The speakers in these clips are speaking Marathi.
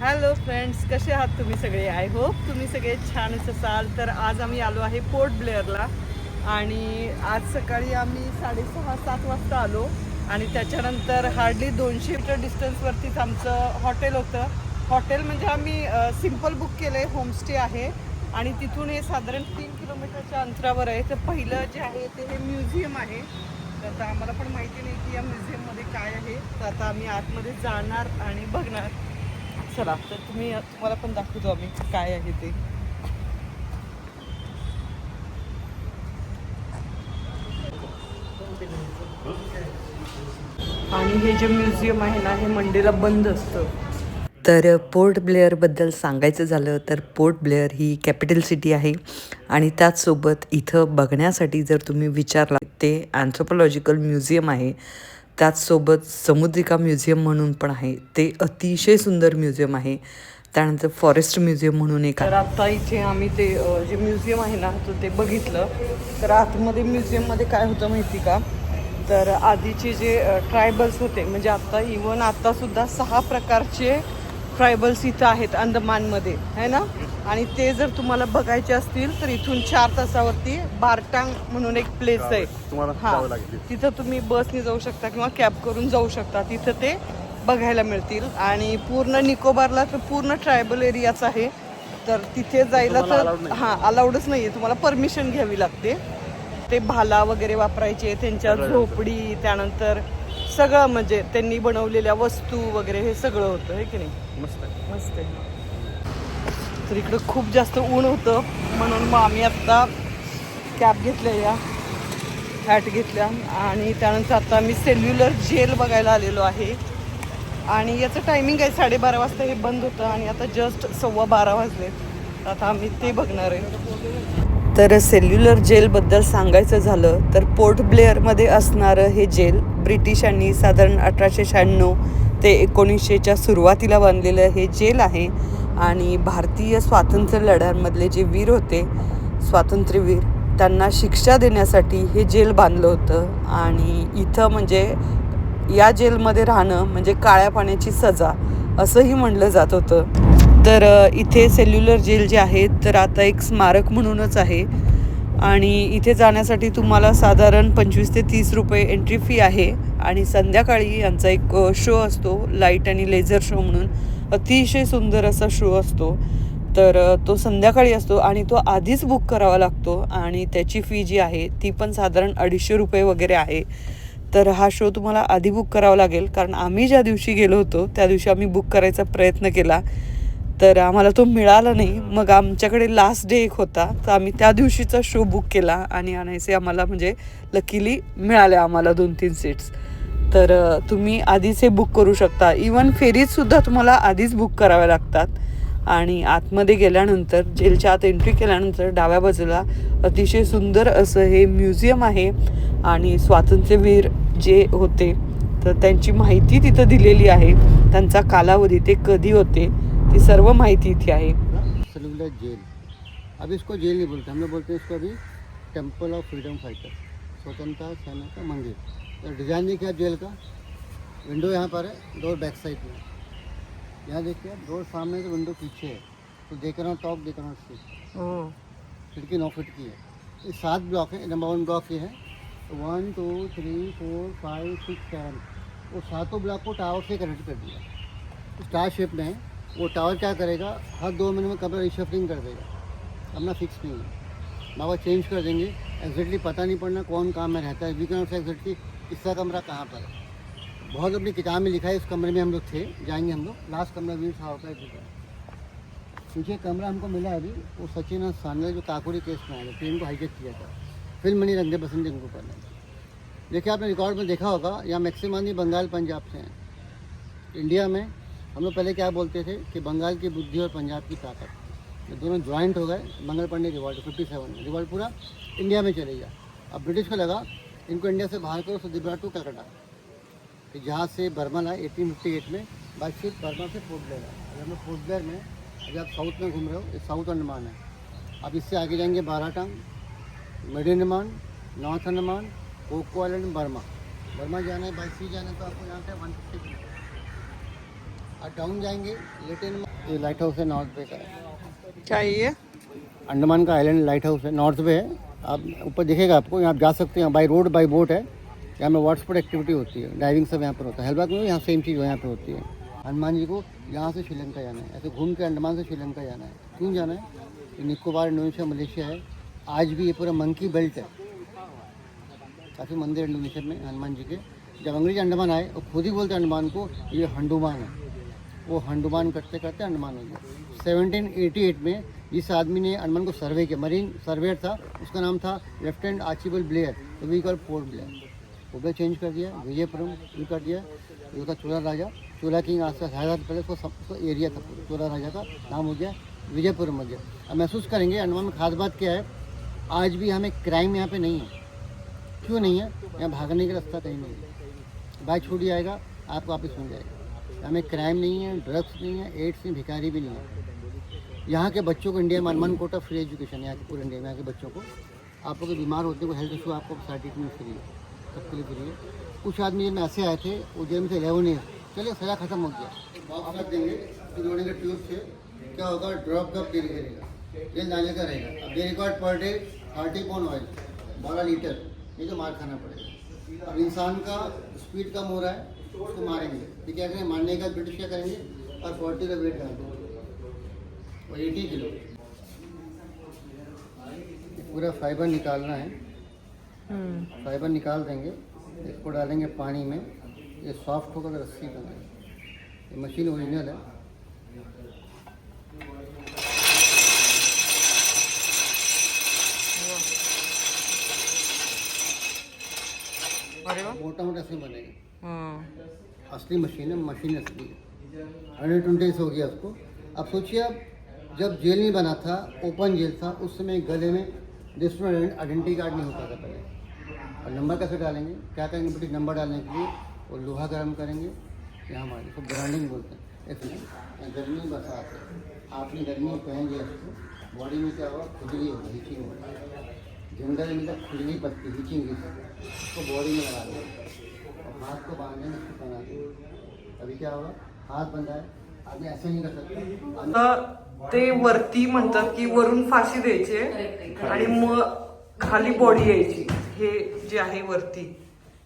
हॅलो फ्रेंड्स, कसे आहात तुम्ही सगळे? आय होप तुम्ही सगळे छानच असाल. तर आज आम्ही आलो आहे पोर्ट ब्लेअरला आणि आज सकाळी आम्ही 6:30-7 वाजता आलो आणि त्याच्यानंतर हार्डली 200 मीटर डिस्टन्सवरतीच आमचं हॉटेल होतं. हॉटेल म्हणजे आम्ही सिम्पल बुक केलं आहे, होमस्टे आहे आणि तिथून हे साधारण 3 किलोमीटरच्या अंतरावर आहे. तर पहिलं जे आहे ते हे म्युझियम आहे. तर आता आम्हाला पण माहिती नाही की या म्युझियममध्ये काय आहे. तर आता आम्ही आतमध्ये जाणार आणि बघणार. चला, तर तुम्हाला पण दाखवतो आम्ही काय आहे ते. आणि हे जे म्युझियम आहे ना, हे मंडेला बंद असतं. तर पोर्ट ब्लेअरबद्दल सांगायचं झालं तर पोर्ट ब्लेअर ही कॅपिटल सिटी आहे आणि त्याचसोबत इथं बघण्यासाठी जर तुम्ही विचारला ते अँथ्रोपॉलॉजिकल म्युझियम आहे. त्याचसोबत समुद्रिका म्युझियम म्हणून पण आहे, ते अतिशय सुंदर म्युझियम आहे. त्यानंतर फॉरेस्ट म्युझियम म्हणून एक तर आहे. आता इथे आम्ही ते जे म्युझियम आहे ना, तर ते बघितलं. तर आतमध्ये म्युझियममध्ये काय होतं माहिती का, तर आधीचे जे ट्रायबल्स होते, म्हणजे आता इवन आत्तासुद्धा 6 प्रकारचे ट्रायबल्स इथं आहेत अंदमानमध्ये, है ना. आणि ते जर तुम्हाला बघायचे असतील तर इथून 4 तासावरती बारटांग म्हणून एक प्लेस आहे. हां, तिथं तुम्ही बसने जाऊ शकता किंवा कॅब करून जाऊ शकता. तिथं ते बघायला मिळतील. आणि पूर्ण निकोबारला तर पूर्ण ट्रायबल एरियाच आहे. तर तिथे जायला तर हां, अलाउडच नाही आहे, तुम्हाला परमिशन घ्यावी लागते. ते भाला वगैरे वापरायचे, त्यांच्या झोपडी, त्यानंतर सगळं म्हणजे त्यांनी बनवलेल्या वस्तू वगैरे हे सगळं होतं, हे की नाही. मस्त आहे. तर इकडं खूप जास्त ऊन होतं म्हणून मग आम्ही आत्ता कॅब घेतल्या, या हॅट घेतल्या आणि त्यानंतर आता आम्ही सेल्युलर जेल बघायला आलेलो आहे. आणि याचं टायमिंग आहे 12:30 वाजता हे बंद होतं आणि आता जस्ट 12:15 वाजले. आता आम्ही ते बघणार आहे. तर सेल्युलर जेलबद्दल सांगायचं झालं तर पोर्ट ब्लेअरमध्ये असणारं हे जेल ब्रिटिशांनी साधारण 1896 ते 1900च्या सुरुवातीला बांधलेलं हे जेल आहे. आणि भारतीय स्वातंत्र्य लढ्यांमधले जे वीर होते, स्वातंत्र्यवीर, त्यांना शिक्षा देण्यासाठी हे जेल बांधलं होतं. आणि इथं म्हणजे या जेलमध्ये राहणं म्हणजे काळ्या पाण्याची सजा असंही म्हणलं जात होतं. तर इथे सेल्युलर जेल जे आहे तर आता एक स्मारक म्हणूनच आहे आणि इथे जाण्यासाठी तुम्हाला साधारण 25 ते 30 रुपये एंट्री फी आहे. आणि संध्याकाळी यांचा एक शो असतो, लाईट आणि लेझर शो म्हणून. अतिशय सुंदर असा शो असतो. तर तो संध्याकाळी असतो आणि तो आधीच बुक करावा लागतो आणि त्याची फी जी आहे ती पण साधारण 250 रुपये वगैरे आहे. तर हा शो तुम्हाला आधी बुक करावा लागेल, कारण आम्ही ज्या दिवशी गेलो होतो त्या दिवशी आम्ही बुक करायचा प्रयत्न केला तर आम्हाला तो मिळाला नाही. मग आमच्याकडे लास्ट डे एक होता, तर आम्ही त्या दिवशीचा शो बुक केला आणि आणायचे आम्हाला म्हणजे लकीली मिळाल्या आम्हाला 2-3 सीट्स. तर तुम्ही आधीच हे बुक करू शकता. इवन फेरीजसुद्धा तुम्हाला आधीच बुक कराव्या लागतात. आणि आतमध्ये गेल्यानंतर, जेलच्या आत एंट्री केल्यानंतर डाव्या बाजूला अतिशय सुंदर असं हे म्युझियम आहे आणि स्वातंत्र्यवीर जे होते तर त्यांची माहिती तिथं दिलेली आहे. त्यांचा कालावधी, ते कधी होते, ती सर्व माहिती इथे आहे. सेल्युलर जेल, अभी इसको जेल नहीं बोलते, हम लोग बोलते हैं इसको अभी टेम्पल ऑफ फ्रीडम फाइटर, स्वतंत्रता सेना का मंदिर. तो डिज़ाइन देखिए आप जेल का, विंडो यहाँ पर है, डोर बैक साइड में, यहाँ देखिए डोर सामने से विंडो पीछे है. तो देख रहा हूँ टॉप, देख रहा हूँ सीट, खिड़की 9 फीट की है. ये 7 ब्लॉक है. नंबर 1 ब्लॉक ये है. 1 2 3 4 5 6 7, वो सातों ब्लॉक को टावर से कनेक्ट कर दिया. स्टार शेप में है. वो टावर क्या करेगा, हर 2 महीने में कमरा रिशफलिंग कर देगा, अपना फिक्स नहीं है, बाबा चेंज कर देंगे. एग्जैक्टली पता नहीं पड़ना कौन कहाँ में रहता है, वी कैन से एग्जैक्टली किसका कमरा कहाँ पर है. बहुत अपनी किताब में लिखा है. इस कमरे में हम लोग थे, जाएंगे हम लोग. लास्ट कमरा वीर था होता है. पीछे कमरा हमको मिला अभी, वो सचिन सानवे जो काकोरी केस में आया, ट्रेन को हाईजेक किया था, फिल्म बनी रंगे बसंत उनको ऊपर. देखिए आपने रिकॉर्ड में देखा होगा, यहाँ मैक्सिमम बंगाल पंजाब से हैं. इंडिया में हम लोग पहले क्या बोलते थे कि बंगाल की बुद्धि और पंजाब की ताकत, ये दोनों ज्वाइंट हो गए. मंगल पांडे रिवॉल्ट 57 में रिवॉल्ट पूरा इंडिया में चले गया. अब ब्रिटिश को लगा इनको इंडिया से बाहर करो, तो टू कलकत्ता, कि जहाँ से बर्मा लाए 1858 में, बाई शिप बर्मा से पोर्ट ब्लेयर आए. अभी हम लोग पोर्ट ब्लेयर में, अभी आप साउथ में घूम रहे हो, ये साउथ अंडमान है. अब इससे आगे जाएंगे Baratang, mid Andaman, north Andaman, Coco island, Burma. Burma जाना है बाई सी जाना है तो आपको यहाँ से 150 किलोमीटर. आप डाउन जाएंगे लिटिल, ये लाइट हाउस है नॉर्थ बे का है, क्या है ये? अंडमान का आइलैंड लाइट हाउस है, नॉर्थ बे है। आप ऊपर दिखेगा आपको, यहाँ आप जा सकते हैं, बाई रोड बाई बोट है। यहाँ में वाटर स्पोर्ट एक्टिविटी होती है, डाइविंग सब यहाँ पर होता है। हलबाग में यहाँ सेम चीज़ यहाँ पर होती है। हनुमान जी को यहाँ से श्रीलंका जाना है, ऐसे घूम के अंडमान से श्रीलंका जाना है। क्यों जाना है? ये निकोबार, इंडोनेशिया, मलेशिया है। आज भी ये पूरा मंकी बेल्ट है, काफ़ी मंदिर इंडोनेशिया में हनुमान जी के। जब अंग्रेज अंडमान आए वो खुद ही बोलते अंडमान को ये हंडुमान है, वो हंडुमान करते करते अंडमान हो गया। 1788 में जिस आदमी ने अंडमान को सर्वे किया, मरीन सर्वेयर था, उसका नाम था लेफ्टिनेंट आर्चिबल्ड ब्लेयर, तो we call Port Blair. Port Blair change कर दिया, विजयपुरम भी कर दिया। ये था चोला राजा, चोला किंग आज से 1000 पहले उसको एरिया था, चोला राजा का नाम हो गया विजयपुरम हो गया। अब महसूस करेंगे अंडमान में खास बात क्या है, आज भी हमें क्राइम यहाँ पे नहीं है। क्यों नहीं है? यहाँ भागने का रास्ता कहीं नहीं है। बाइक छूट जाएगा, आप वापस हो जाएगा। हमें क्राइम नहीं है, ड्रग्स नहीं है, एड्स नहीं, भिखारी भी नहीं है। यहाँ के बच्चों को इंडिया में अनमन कोटा फ्री एजुकेशन है, यहाँ के पूरे इंडिया में। यहाँ के बच्चों को, आप लोग बीमार होते हैं, कोई हेल्थ इशू, आपको सारी ट्रीटमेंट फ्री है, सबके लिए फ्री है। कुछ आदमी जिनमें ऐसे आए थे, वो जेल में से 11 ईयर, चलिए सजा खत्म हो गया, वापस रख देंगे, फिर जोड़ेंगे ट्यूब से। क्या होगा? ड्रॉप कप कैरी करेगा, जेल डालने का रहेगा। अब दे record per day 30 pound oil, 12 litre, ये तो मार खाना पड़ेगा। अब इंसान का स्पीड कम हो रहा है तो उसको मारेंगे, तो क्या करेंगे? मारने का ब्रिटिश क्या करेंगे? और 40 का वेट डाल देंगे और 80 किलो। पूरा फाइबर निकालना है, फाइबर निकाल देंगे, इसको डालेंगे पानी में, ये सॉफ्ट होकर तो रस्सी बनाएंगे। ये मशीन ओरिजिनल है। अरे वाह, मोटा मोटा ऐसे बनेगा। हाँ। असली मशीन है, मशीन असली है। 120 हो गया उसको। अब सोचिए, आप जब जेल नहीं बना था, ओपन जेल था, उस समय गले में डिस्ट्रिक्ट आइडेंटिटी कार्ड नहीं होता था पहले। और नंबर कैसे डालेंगे? क्या करेंगे? ब्रिटिश नंबर डालने के लिए वो लोहा गर्म करेंगे, यहाँ हमारे इसको ब्रांडिंग बोलते हैं। इसमें गर्मी बरसात है, आपने गर्मी में पहन लिया इसको, बॉडी में क्या होगा? खुजली होगा, हीचिंग होगा। जनरल में तक खुजली पड़ती, हीचिंग इसको बॉडी में लगा देंगे और हाथ को बांधेंगे, इसको बना देंगे। अभी क्या होगा? हाथ बंधा है, आदमी ऐसे नहीं कर सकता। ते वरती म्हणतात की वरून फाशी द्यायची आणि मग खाली बॉडी यायची. हे जे आहे वरती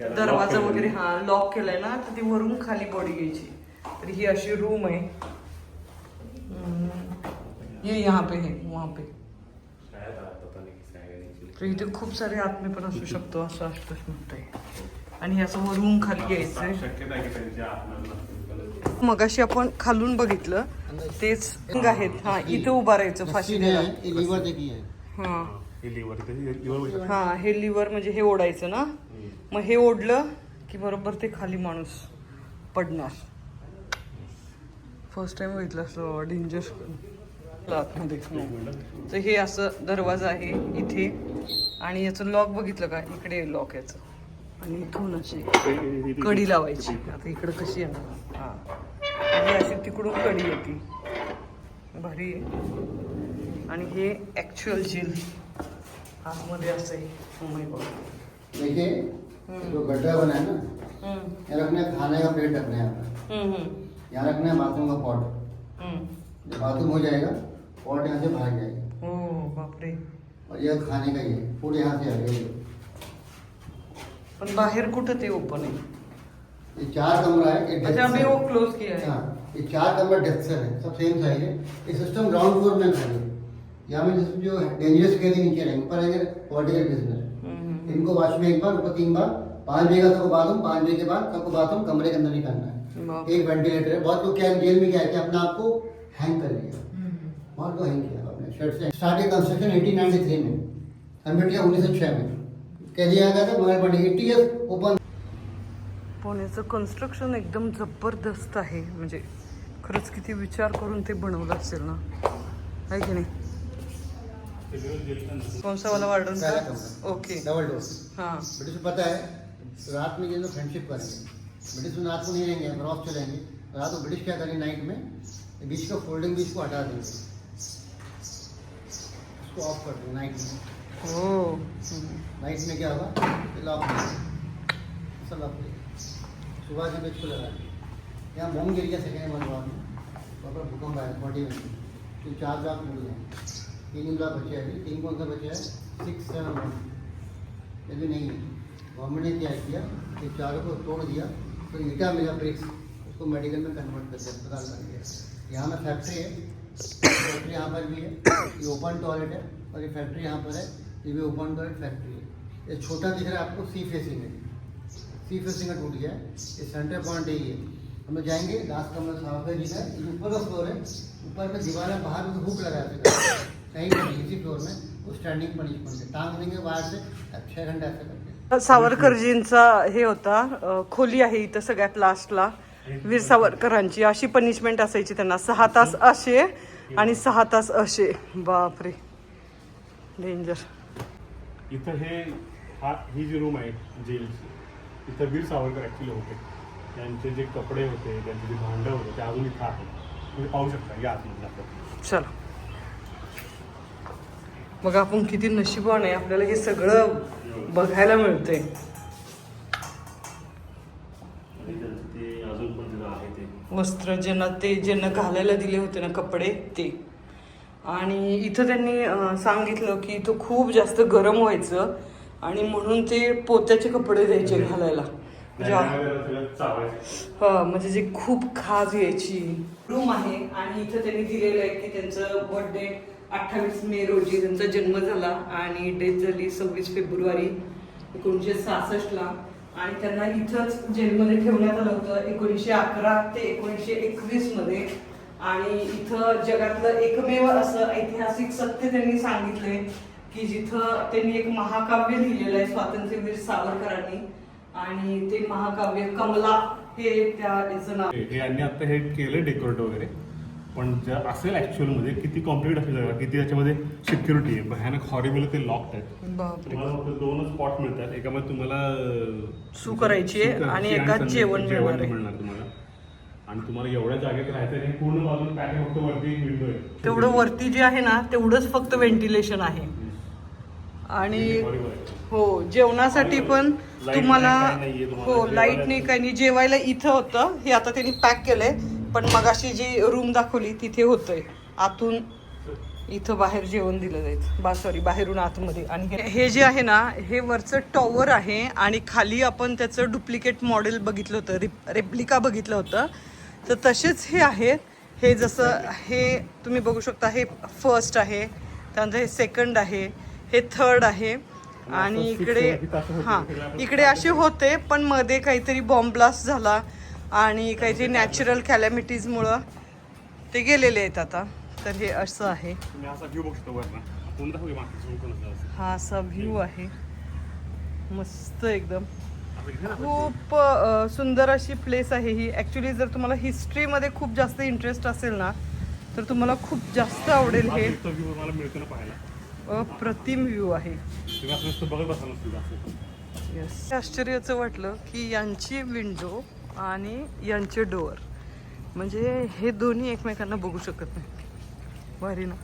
दरवाजा वगैरे हा लॉक केलाय ना, तर ती वरून खाली बॉडी घ्यायची. तर ही अशी रूम आहे. ये यहाँ पे है, वहाँ पे. तर इथे खूप सारे आत्मे पण असू शकतो असं आशुतोष म्हणतोय. आणि असं वरून खाली यायचंय. मगाशी आपण खालून बघितलं तेच आहेत. हा, इथे उभा राहायचं फाशी द्यायला. हा हा, हे लिव्हर म्हणजे हे ओढायचं ना, मग हे ओढलं की बरोबर ते खाली माणूस पडणार. फर्स्ट टाइम बघितलं असं डेंजर आतमध्ये. तर हे असं दरवाजा आहे इथे आणि याचं लॉक बघितलं का? इकडे लॉक याचं आणि इथून अशी कडी लावायची. आता इकडं कशी येणार? हा, आणि अशी तिकडून कडी येते. भारी आहे. आणि हे ऍक्च्युअल जेल आतमध्ये असं आहे. Oh my God. देखिए जो गड्ढा बना है ना, यहाँ रखना है खाने का प्लेट, रखना है यहाँ रखना है बाथरूम का पॉट. जब बाथरूम हो जाएगा, पॉट यहाँ से बाहर जाएगा. ओ बापरे. और यह खाने का ही है, फूड यहाँ से आ गया. पण बाहेर कुठं ते ओपन आहे? ये 4 कमरा है. अच्छा, अभी वो क्लोज किया है. हाँ, ये 4 कमरा डेस्क से है, सब सेम साइज है. ये सिस्टम ग्राउंड फ्लोर में है. यहाँ में जो डेंजरस केस नीचे रहेंगे, ऊपर रहेंगे पॉलिटिकल बिजनेस. इनको वॉश में एक बार, ऊपर 3 बार, 5 बजे का सबको बाथरूम, 5 बजे के बाद सबको बाथरूम कमरे के अंदर ही करना है. एक वेंटिलेटर है. बहुत लोग क्या जेल में क्या है कि अपने आप को हैंग कर लिया, बहुत लोग हैंग किया अपने शर्ट से. स्टार्टिंग कंस्ट्रक्शन 1893 में, कंप्लीट किया 1906 में. कह दिया गया था मगर 80 ईयर्स ओपन. पुण्याचं कन्स्ट्रक्शन एकदम जबरदस्त आहे. म्हणजे खरंच किती विचार करून ते बनवलं असेल ना, आहे की नाही? कौन सा वाला वार्डन था? Okay, double door. हाँ. ब्रिटिश को पता है रात में ये लोग फ्रेंडशिप करेंगे. ब्रिटिश में रात को नहीं रहेंगे, क्रॉस चलेंगे. रात को ब्रिटिश क्या करेंगे, नाइट में बीच का फोल्डिंग बीच को हटा देंगे, इसको ऑफ कर देंगे नाइट में. ओ. नाइट में क्या होगा, लॉक ऐसा लॉक देंगे. सुबह के बीच को लगा देंगे. यहाँ बॉम्ब गिर गया सेकेंड वर्ल्ड वॉर में, वहाँ पर भूकंप आया 40 में, तो 4 ब्लॉक टूट गए, 3 ब्लॉक बचे अभी, 3 कौन सा बचे है 6, 7, 1, यदि नहीं है गवर्नमेंट ने क्या किया कि 4 को तोड़ दिया, तो ईटा मिला ब्रिक्स, उसको मेडिकल में कन्वर्ट कर दिया, अस्पताल बन गया। यहाँ में फैक्ट्री है, फैक्ट्री यहाँ पर भी है, ये ओपन टॉयलेट है, और ये फैक्ट्री यहाँ पर है, ये भी ओपन टॉयलेट फैक्ट्री है। ये छोटा दिख रहा है आपको सी फेसिंग है, सी फेसिंग का टूट गया है, ये सेंटर पॉइंट यही है। हम लोग जाएंगे, लास्ट कमरा साफ है जी है, ये ऊपर का फ्लोर है, ऊपर में दीवार है, बाहर में हुक लगा है कहीं पर नहीं, इसी फ्लोर में वो स्टैंडिंग पनिशमेंट है, टांग देंगे बाहर से 6 घंटे ऐसे करके। सावरकरजींचा हे होता खोली आहे इथं सगळ्यात लास्टला वीर सावरकरांची अशी पनिशमेंट असायची त्यांना 6 तास असे आणि 6 तास असे. बापरे डेंजर. इथं ही जी रूम आहे जेलची, इथं वीर सावरकर ॲक्च्युली होते, त्यांचे जे कपडे होते, त्यांचे जे भांडं होते ते अजून इथं आहे, तुम्ही पाहू शकता या आतमध्ये आपण. चला मग आपण किती नशिबान आहे, आपल्याला हे सगळं बघायला मिळतंय. ते अजून पण तिथं आहे ते वस्त्र ज्यांना घालायला दिले होते ना कपडे ते. आणि इथं त्यांनी सांगितलं की इथं खूप जास्त गरम व्हायचं आणि म्हणून ते पोत्याचे कपडे द्यायचे घालायला. म्हणजे जे खूप खाज यायची रूम आहे. आणि इथं त्यांनी दिलेलं आहे की त्यांचं बर्थडे 28 मे रोजी त्यांचा जन्म झाला आणि डेथ झाली 26 फेब्रुवारी 1966ला. आणि त्यांना इथंच जेलमध्ये ठेवण्यात आलं होतं 1911 ते 1921 मध्ये. आणि इथं जगातलं एकमेव असं ऐतिहासिक सत्य त्यांनी सांगितलंय की जिथं त्यांनी एक महाकाव्य लिहिलेलं आहे स्वातंत्र्यवीर सावरकरांनी. आणि ते महाकाव्य कमला हे त्याचं नाव. हे यांनी आता हे केलं डेकोरेट वगैरे, पण जर असेल ॲक्च्युअलमध्ये किती कॉम्प्लिकेट असेल जागा, किती त्याच्यामध्ये सिक्युरिटी आहे, भयानक हॉरिबल ते लॉक्ड आहेत. बापरे. तुम्हाला फक्त 2च स्पॉट मिळतात, एकामध्ये तुम्हाला सू करायची आहे आणि एकाच जेवण मिळणार आहे. तुम्हाला. आणि तुम्हाला एवढ्या जागेत राहायचं आहे, पूर्ण बाजूला पॅक फक्त वरती एक विंडो आहे, तेवढं वरती जे आहे ना तेवढंच फक्त व्हेंटिलेशन आहे. आणि हो जेवणासाठी पण तुम्हाला हो लाईट नाही काही नाही. जेवायला इथं होतं, हे आता त्यांनी पॅक केलंय, पण मगाशी जी रूम दाखवली तिथे होतंय. आतून इथं बाहेर जेवण दिलं जायचं, सॉरी बाहेरून आतमध्ये. आणि हे जे आहे ना हे वरचं टॉवर आहे आणि खाली आपण त्याचं डुप्लिकेट मॉडेल बघितलं होतं, रेप्लिका बघितलं होतं. तर तसेच हे आहेत. हे जसं हे तुम्ही बघू शकता, हे फर्स्ट आहे, त्यानंतर हे सेकंड आहे, हे थर्ड आहे. आणि इकडे हां इकडे असे होते, पण मध्ये काहीतरी बॉम्ब ब्लास्ट झाला आणि काहीतरी नॅचरल कॅलॅमिटीजमुळं ते गेलेले आहेत आता. तर हे असं आहे, हा असा व्ह्यू आहे मस्त एकदम. खूप सुंदर अशी प्लेस आहे ही. ॲक्च्युली जर तुम्हाला हिस्ट्रीमध्ये खूप जास्त इंटरेस्ट असेल ना तर तुम्हाला खूप जास्त आवडेल हे. अप्रतिम व्ह्यू आहे. येस. आश्चर्याचं वाटलं की यांची विंडो आणि यांचे डोअर म्हणजे हे दोन्ही एकमेकांना बघू शकत नाही. भारी ना.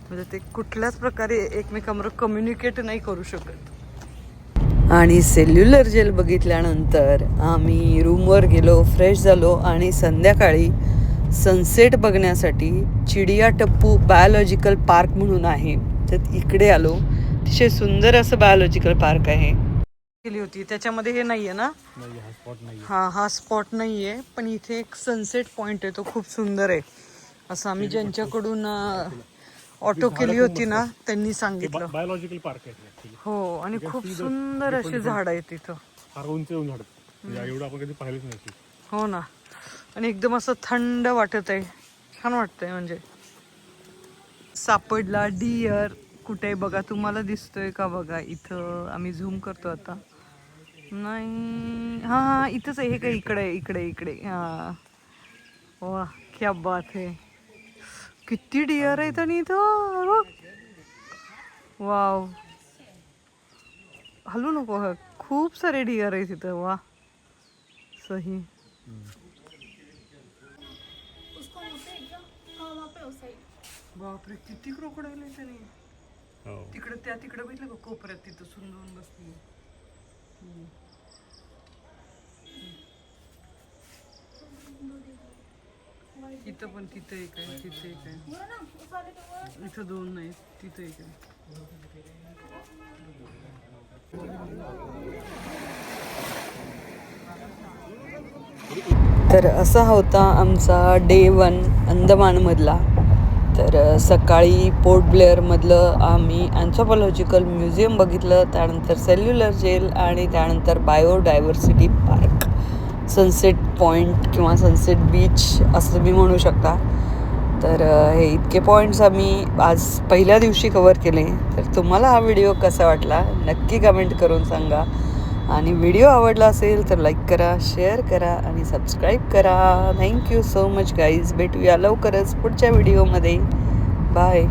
म्हणजे ते कुठल्याच प्रकारे एकमेकांबरोबर कम्युनिकेट नाही करू शकत. आणि सेल्युलर जेल बघितल्यानंतर आम्ही रूमवर गेलो, फ्रेश झालो आणि संध्याकाळी सनसेट बघण्यासाठी चिडिया टप्पू बायोलॉजिकल पार्क म्हणून आहे तर इकडे आलो. अतिशय सुंदर असं बायोलॉजिकल पार्क आहे. केली होती त्याच्यामध्ये हे नाहीये ना. हा स्पॉट नाहीये, पण इथे एक सनसेट पॉइंट आहे, तो खूप सुंदर आहे असं आम्ही ज्यांच्याकडून ऑटो केली होती ना त्यांनी सांगितलं. बायोलॉजिकल पार्क आहे हो. आणि खूप सुंदर असे झाड आहेत तिथं. फार उंच झाड एवढं आपण कधी पाहिलेच नाही. हो ना. आणि एकदम असं थंड वाटत आहे, छान वाटतंय. म्हणजे सापडला डिअर कुठे बघा, तुम्हाला दिसतोय का बघा इथं. आम्ही झूम करतो आता. नाही हा इथंच आहे. हे काय इकडे इकडे इकडे. हा वा क्या बात आहे. किती डिअर आहेत आणि इथं वाव. हलू नको, खूप सारे डिअर आहेत इथं. वा सही. बापरे किती क्रोकोडाईल आहे त्याने. तिकडे तिकडे बघितलं का कोपऱ्यात तिथं सुंदर बसली. इथं पण तिथं एक आहे, तिथे एक आहे, इथं 2 नाही, तिथं एक आहे. तर असा होता आमचा डे 1 अंदमानमधला. तर सकाळी पोर्ट ब्लेअरमधलं आम्ही अँथ्रोपॉलॉजिकल म्युझियम बघितलं, त्यानंतर सेल्युलर जेल आणि त्यानंतर बायोडायव्हर्सिटी पार्क, सनसेट पॉईंट किंवा सनसेट बीच असं मी म्हणू शकता. तर हे इतके पॉईंट्स आम्ही आज पहिल्या दिवशी कवर केले. तर तुम्हाला हा व्हिडिओ कसा वाटला नक्की कमेंट करून सांगा. आणि व्हिडिओ आवडला असेल तर लाईक करा, शेअर करा आणि सबस्क्राईब करा. Thank you so much guys. भेटूया लवकरच पुढच्या व्हिडिओमध्ये. बाय.